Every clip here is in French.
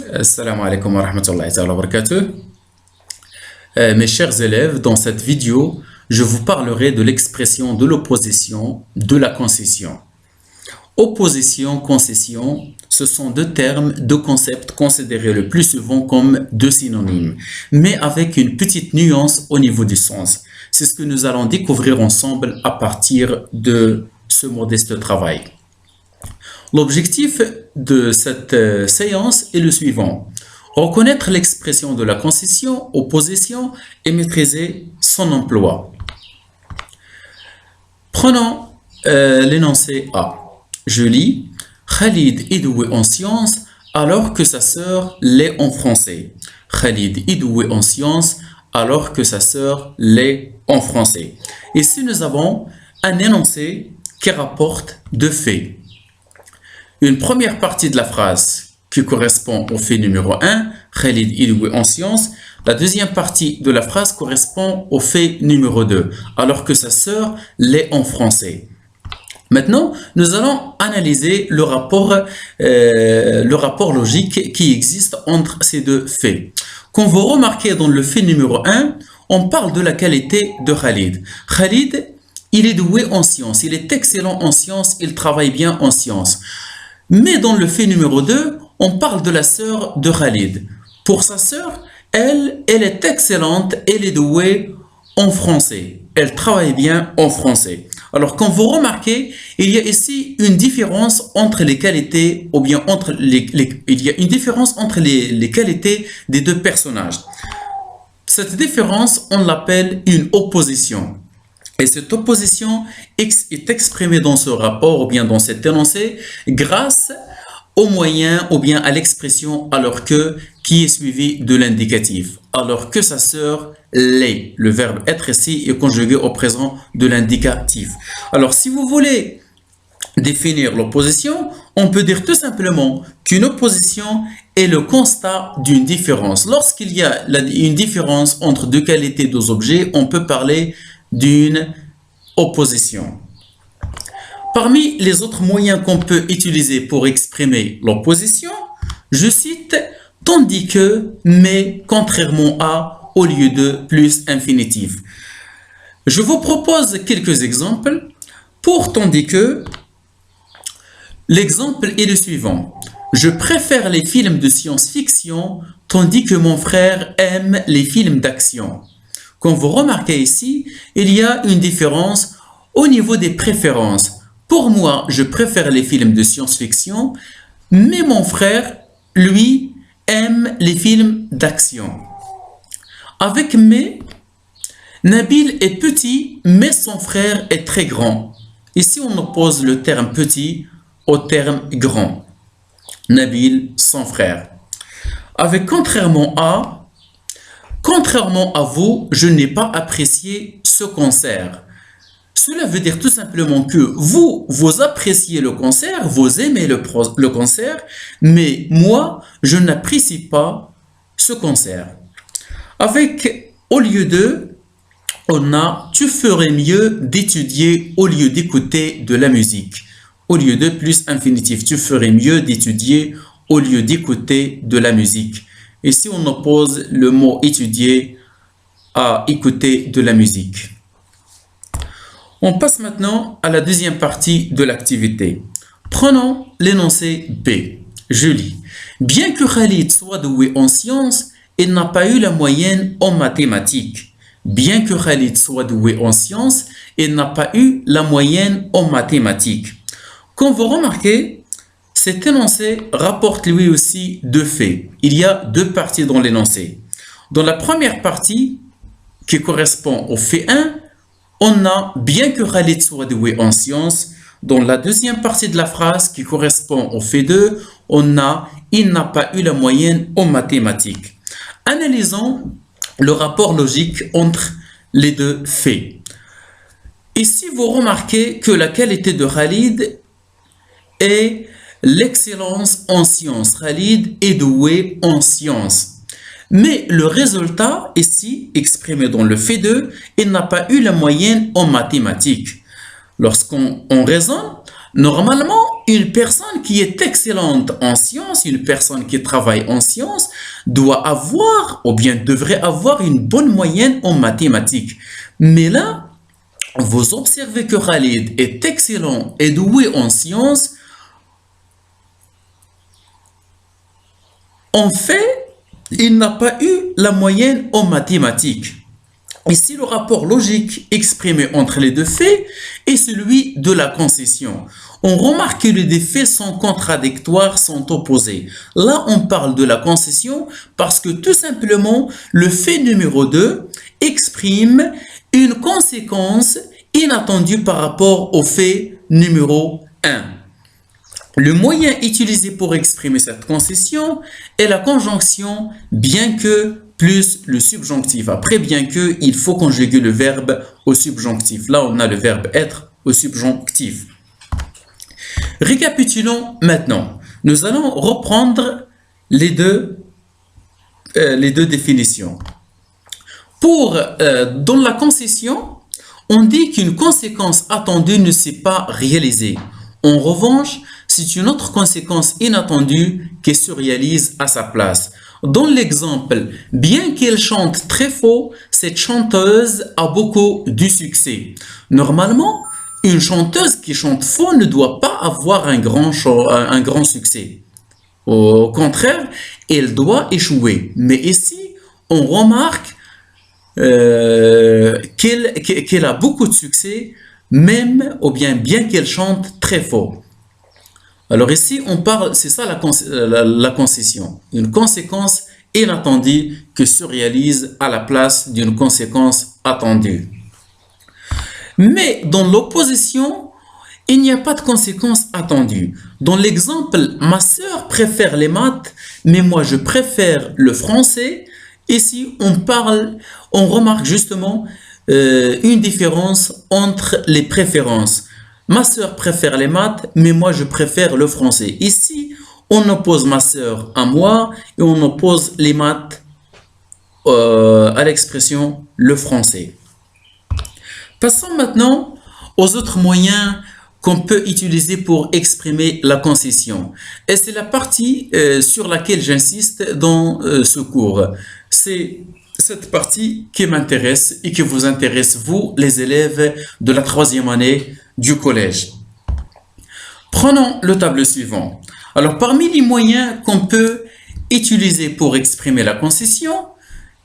Assalamu alaikum wa rahmatullahi wa barakatuh. Mes chers élèves, dans cette vidéo, je vous parlerai de l'expression de l'opposition, de la concession. Opposition, concession, ce sont deux termes, deux concepts considérés le plus souvent comme deux synonymes, mais avec une petite nuance au niveau du sens. C'est ce que nous allons découvrir ensemble à partir de ce modeste travail. L'objectif de cette séance est le suivant. Reconnaître l'expression de la concession, opposition et maîtriser son emploi. Prenons l'énoncé A. Je lis « Khalid est doué en sciences alors que sa sœur l'est en français. » Khalid est doué en sciences alors que sa sœur l'est en français. Ici, nous avons un énoncé qui rapporte deux faits. Une première partie de la phrase qui correspond au fait numéro 1, Khalid est doué en sciences. La deuxième partie de la phrase correspond au fait numéro 2, alors que sa sœur l'est en français. Maintenant, nous allons analyser le rapport logique qui existe entre ces deux faits. Comme vous remarquez dans le fait numéro 1, on parle de la qualité de Khalid. Khalid, il est doué en sciences, il est excellent en sciences, il travaille bien en sciences. Mais dans le fait numéro 2, on parle de la sœur de Khalid. Pour sa sœur, elle est excellente, elle est douée en français. Elle travaille bien en français. Alors, quand vous remarquez, il y a ici une différence entre les qualités, ou bien entre il y a une différence entre les qualités des deux personnages. Cette différence, on l'appelle une opposition. Et cette opposition est exprimée dans ce rapport ou bien dans cet énoncé grâce au moyen ou bien à l'expression alors que qui est suivi de l'indicatif. Alors que sa sœur l'est. Le verbe être ici est conjugué au présent de l'indicatif. Alors si vous voulez définir l'opposition, on peut dire tout simplement qu'une opposition est le constat d'une différence. Lorsqu'il y a une différence entre deux qualités, deux objets, on peut parler d'une opposition. Parmi les autres moyens qu'on peut utiliser pour exprimer l'opposition, je cite « tandis que »,« mais »,« contrairement à » au lieu de plus infinitif. Je vous propose quelques exemples. Pour « tandis que », l'exemple est le suivant. Je préfère les films de science-fiction tandis que mon frère aime les films d'action. Comme vous remarquez ici, il y a une différence au niveau des préférences. Pour moi, je préfère les films de science-fiction, mais mon frère, lui, aime les films d'action. Avec « mais », Nabil est petit, mais son frère est très grand. Ici, on oppose le terme « petit » au terme « grand ». Nabil, son frère. Avec « contrairement à », contrairement à vous, je n'ai pas apprécié ce concert. Cela veut dire tout simplement que vous appréciez le concert, vous aimez le concert, mais moi, je n'apprécie pas ce concert. Avec au lieu de, on a tu ferais mieux d'étudier au lieu d'écouter de la musique. Au lieu de plus infinitif, tu ferais mieux d'étudier au lieu d'écouter de la musique. Et si on oppose le mot étudier à écouter de la musique. On passe maintenant à la deuxième partie de l'activité. Prenons l'énoncé B. Je lis. Bien que Khalid soit doué en sciences, il n'a pas eu la moyenne en mathématiques. Bien que Khalid soit doué en sciences, il n'a pas eu la moyenne en mathématiques. Comme vous remarquez, cet énoncé rapporte lui aussi deux faits. Il y a deux parties dans l'énoncé. Dans la première partie, qui correspond au fait 1, on a « bien que Khalid soit doué en sciences ». Dans la deuxième partie de la phrase, qui correspond au fait 2, on a « il n'a pas eu la moyenne en mathématiques ». Analysons le rapport logique entre les deux faits. Ici, vous remarquez que la qualité de Khalid est l'excellence en sciences. Khalid est doué en sciences. Mais le résultat, ici, exprimé dans le fait 2, il n'a pas eu la moyenne en mathématiques. Lorsqu'on raisonne, Normalement, une personne qui est excellente en sciences, une personne qui travaille en sciences, doit avoir ou bien devrait avoir une bonne moyenne en mathématiques. Mais là, vous observez que Khalid est excellent et doué en sciences. En fait, il n'a pas eu la moyenne en mathématiques. Ici, le rapport logique exprimé entre les deux faits est celui de la concession. On remarque que les deux faits sont contradictoires, sont opposés. Là, on parle de la concession parce que tout simplement, le fait numéro 2 exprime une conséquence inattendue par rapport au fait numéro 1. Le moyen utilisé pour exprimer cette concession est la conjonction bien que plus le subjonctif. Après bien que, il faut conjuguer le verbe au subjonctif. Là, on a le verbe être au subjonctif. Récapitulons maintenant. Nous allons reprendre les deux définitions. Dans la concession, on dit qu'une conséquence attendue ne s'est pas réalisée. En revanche, c'est une autre conséquence inattendue qui se réalise à sa place. Dans l'exemple, bien qu'elle chante très faux, cette chanteuse a beaucoup de succès. Normalement, une chanteuse qui chante faux ne doit pas avoir un grand succès. Au contraire, elle doit échouer. Mais ici, on remarque qu'elle a beaucoup de succès, même ou bien qu'elle chante très faux. Alors ici, on parle, c'est ça la concession, une conséquence inattendue qui se réalise à la place d'une conséquence attendue. Mais dans l'opposition, il n'y a pas de conséquence attendue. Dans l'exemple, ma sœur préfère les maths, mais moi je préfère le français. Ici, on remarque justement une différence entre les préférences. Ma sœur préfère les maths, mais moi je préfère le français. Ici, on oppose ma sœur à moi et on oppose les maths à l'expression le français. Passons maintenant aux autres moyens qu'on peut utiliser pour exprimer la concession. Et c'est la partie sur laquelle j'insiste dans ce cours. C'est cette partie qui m'intéresse et qui vous intéresse, vous, les élèves de la 3e année du collège. Prenons le tableau suivant. Alors, parmi les moyens qu'on peut utiliser pour exprimer la concession,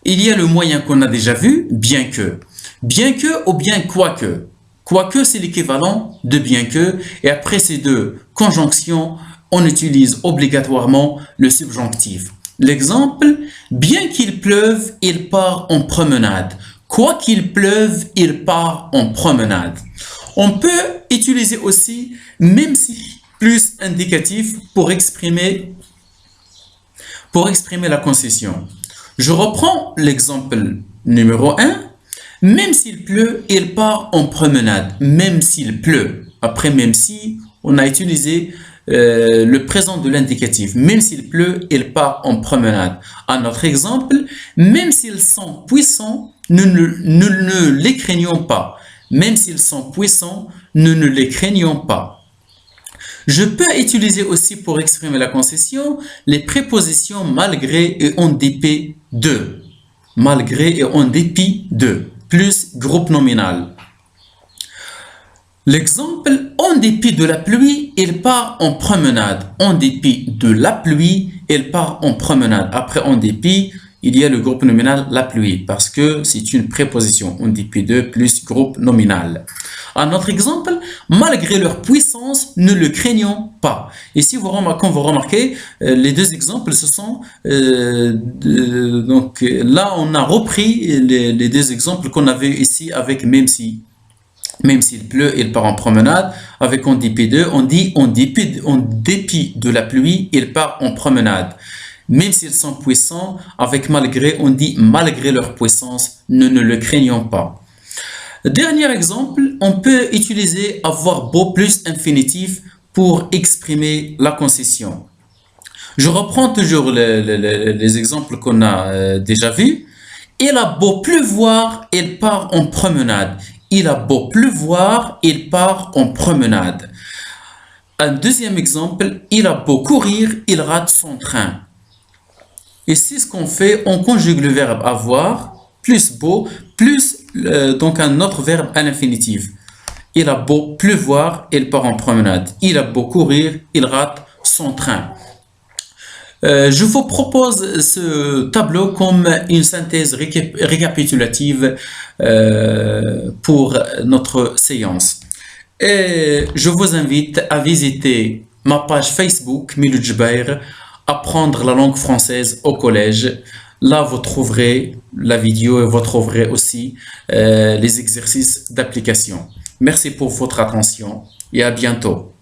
il y a le moyen qu'on a déjà vu, bien que. Bien que ou bien quoique. Quoique, c'est l'équivalent de bien que. Et après ces deux conjonctions, on utilise obligatoirement le subjonctif. L'exemple, bien qu'il pleuve, il part en promenade. Quoi qu'il pleuve, il part en promenade. On peut utiliser aussi, même si plus indicatif, pour exprimer la concession. Je reprends l'exemple numéro 1. Même s'il pleut, il part en promenade. Même s'il pleut. Après, même si, on a utilisé le présent de l'indicatif. Même s'il pleut, il part en promenade. Un autre exemple, même s'ils sont puissants, nous ne les craignons pas. Même s'ils sont puissants, nous ne les craignons pas. Je peux utiliser aussi pour exprimer la concession les prépositions malgré et en dépit de. Malgré et en dépit de, plus groupe nominal. L'exemple, en dépit de la pluie, il part en promenade. En dépit de la pluie, il part en promenade. Après, en dépit, il y a le groupe nominal la pluie parce que c'est une préposition. En dépit de plus groupe nominal. Un autre exemple, malgré leur puissance, ne le craignons pas. Ici, quand vous remarquez, les deux exemples, ce sont... donc là, on a repris les deux exemples qu'on avait ici avec même si. Même s'il pleut, il part en promenade. Avec en dépit de, on dit en dépit de la pluie, il part en promenade. Même s'ils sont puissants, avec malgré, on dit malgré leur puissance, nous ne le craignons pas. Dernier exemple, on peut utiliser avoir beau plus infinitif pour exprimer la concession. Je reprends toujours les exemples qu'on a déjà vus. Il a beau pleuvoir, il part en promenade. Il a beau pleuvoir, il part en promenade. Un deuxième exemple, il a beau courir, il rate son train. Ici, ce qu'on fait, on conjugue le verbe avoir, plus beau, plus donc un autre verbe à l'infinitif. Il a beau pleuvoir, il part en promenade. Il a beau courir, il rate son train. Je vous propose ce tableau comme une synthèse récapitulative pour notre séance. Et je vous invite à visiter ma page Facebook, Milou Djbair, apprendre la langue française au collège. Là, vous trouverez la vidéo et vous trouverez aussi les exercices d'application. Merci pour votre attention et à bientôt.